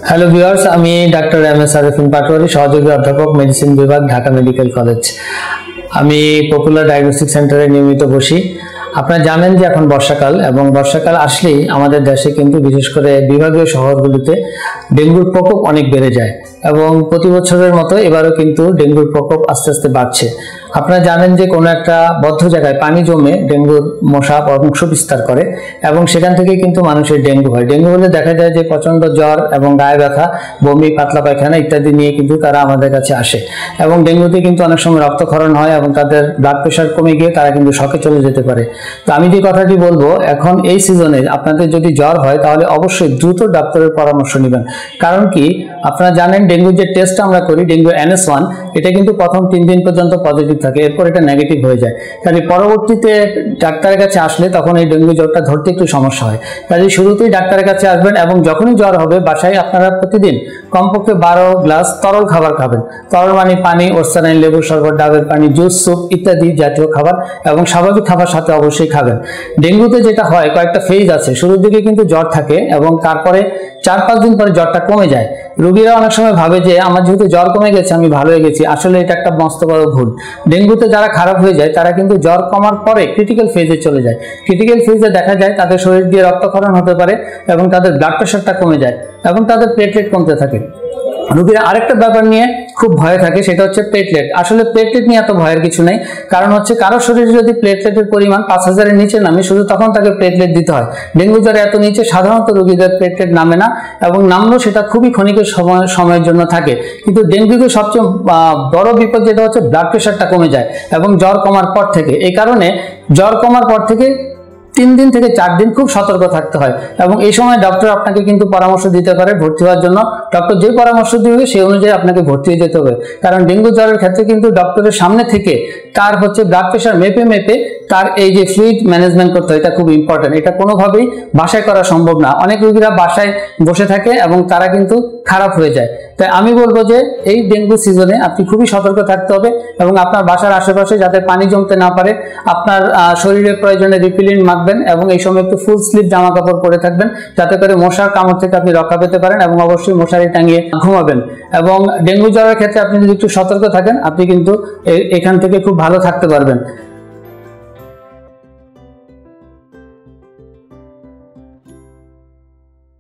Hello viewers, আমি doctor M S. Arifin Patwari, সহযোগী অধ্যাপক, মেডিসিন বিভাগ, ঢাকা মেডিকেল কলেজ। আমি পপুলার ডায়াগনস্টিক সেন্টারে নিয়মিত বসি। আপনারা জানেন যে এখন বর্ষাকাল, এবং বর্ষাকাল আসলেই আমাদের দেশে কিন্তু বিশেষ করে বিভাগীয় শহরগুলিতে ডেঙ্গুর প্রকোপ অনেক বেড়ে যায়, এবং প্রতি বছরের মতো এবারও কিন্তু ডেঙ্গুর প্রকোপ আস্তে আস্তে বাড়ছে। আপনারা জানেন যে কোনো একটা বদ্ধ জায়গায় পানি জমে ডেঙ্গুর মশা বংশ বিস্তার করে, এবং সেখান থেকে কিন্তু মানুষের ডেঙ্গু হয়। ডেঙ্গু হলে দেখা যায় যে প্রচন্ড জ্বর এবং গায়ে ব্যথা, বমি, পাতলা পায়খানা ইত্যাদি নিয়ে কিন্তু তারা আমাদের কাছে আসে, এবং ডেঙ্গুতে কিন্তু অনেক সময় রক্তক্ষরণ হয় এবং তাদের ব্লাড প্রেশার কমে গিয়ে তারা কিন্তু শকে চলে যেতে পারে। তো আমি যে কথাটি বলবো, এখন এই সিজনে আপনাদের যদি জ্বর হয় তাহলে অবশ্যই দ্রুত ডাক্তারের পরামর্শ নেবেন। কারণ কি, আপনারা জানেন ডেঙ্গুর যে টেস্ট আমরা করি, ডেঙ্গু NS1, এটা কিন্তু প্রথম 3 দিন পর্যন্ত পজিটিভ থাকে, এরপর এটা নেগেটিভ হয়ে যায়। কাজে পরবর্তীতে ডাক্তারের কাছে আসলে তখন এই ডেঙ্গু জ্বরটা ধরতে একটু সমস্যা হয়। কাজে শুরুতেই ডাক্তারের কাছে আসবেন, এবং যখনই জ্বর হবে বাসায় আপনারা প্রতিদিন কমপক্ষে 12 গ্লাস তরল খাবার খাবেন। তরল মানে পানি, ওরসালাইন, লেবুর শরবত, ডাবের পানি, জুস, স্যুপ ইত্যাদি জাতীয় খাবার, এবং স্বাভাবিক খাবার সাথে অবশ্যই খাবেন। ডেঙ্গুতে যেটা হয়, কয়েকটা ফেজ আছে। শুরুর দিকে কিন্তু জ্বর থাকে, এবং তারপরে 4-5 দিন পরে জ্বরটা কমে যায়। রোগীরা অনেক সময় ভাবে যে আমার যেহেতু জ্বর কমে গেছে আমি ভালো হয়ে গেছি, আসলে এটা একটা মস্ত বড় ভুল। ডেঙ্গুতে যারা খারাপ হয়ে যায় তারা কিন্তু জ্বর কমার পরে ক্রিটিক্যাল ফেজে চলে যায়। ক্রিটিক্যাল ফেজে দেখা যায় তাদের শরীর দিয়ে রক্তক্ষরণ হতে পারে, এবং তাদের ব্লাড প্রেশারটা কমে যায়, এবং তাদের প্লেটলেট কমতে থাকে। রোগীরা আরেকটা ব্যাপার নিয়ে খুব ভয় থাকে, সেটা হচ্ছে প্লেটলেট। আসলে প্লেটলেট নিয়ে এত ভয়ের কিছু নাই, কারণ হচ্ছে কারো শরীরে যদি প্লেটলেটের পরিমাণ 5000-এর নিচে নামে, শুধু তখন তাকে প্লেটলেট দিতে হয়। ডেঙ্গু জ্বরে এত নিচে সাধারণত রোগীদের প্লেটলেট নামে না, এবং নামলেও সেটা খুবই ক্ষণিকের সময়ের জন্য থাকে। কিন্তু ডেঙ্গুতে সবচেয়ে বড় বিপদ যেটা হচ্ছে ব্লাড প্রেশারটা কমে যায়, এবং জ্বর কমার পর থেকে। এই কারণে জ্বর কমার পর থেকে 3 দিন থেকে 4 দিন খুব সতর্ক থাকতে হয়, এবং এই সময় ডক্টর আপনাকে কিন্তু পরামর্শ দিতে পারে ভর্তি হওয়ার জন্য। ডক্টর যে পরামর্শ দিবে সেই অনুযায়ী আপনাকে ভর্তি হয়ে যেতে হবে, কারণ ডেঙ্গু জ্বরের ক্ষেত্রে কিন্তু ডক্টরের সামনে থেকে তার হচ্ছে ব্লাড প্রেশার মেপে তার এই যে ফ্লুইড ম্যানেজমেন্ট করতে হয়, এটা খুব ইম্পর্টেন্ট। এটা কোনোভাবেই বাসায় করা সম্ভব না। অনেক রোগীরা বাসায় বসে থাকে এবং তারা কিন্তু খারাপ হয়ে যায়। তাই আমি বলবো যে এই ডেঙ্গু সিজনে আপনি খুবই সতর্ক থাকতে হবে, এবং আপনার বাসার আশেপাশে যাতে পানি জমতে না পারে আপনার শরীরের প্রয়োজনে রিপিলিন মাখবেন, এবং এই সময় একটু ফুল স্লিভ জামা কাপড় পরে থাকবেন, যাতে করে মশার কামড় থেকে আপনি রক্ষা পেতে পারেন, এবং অবশ্যই মশারি টাঙিয়ে ঘুমাবেন। এবং ডেঙ্গু জ্বরের ক্ষেত্রে আপনি যদি একটু সতর্ক থাকেন, আপনি কিন্তু এখান থেকে খুব ভালো থাকতে পারবেন।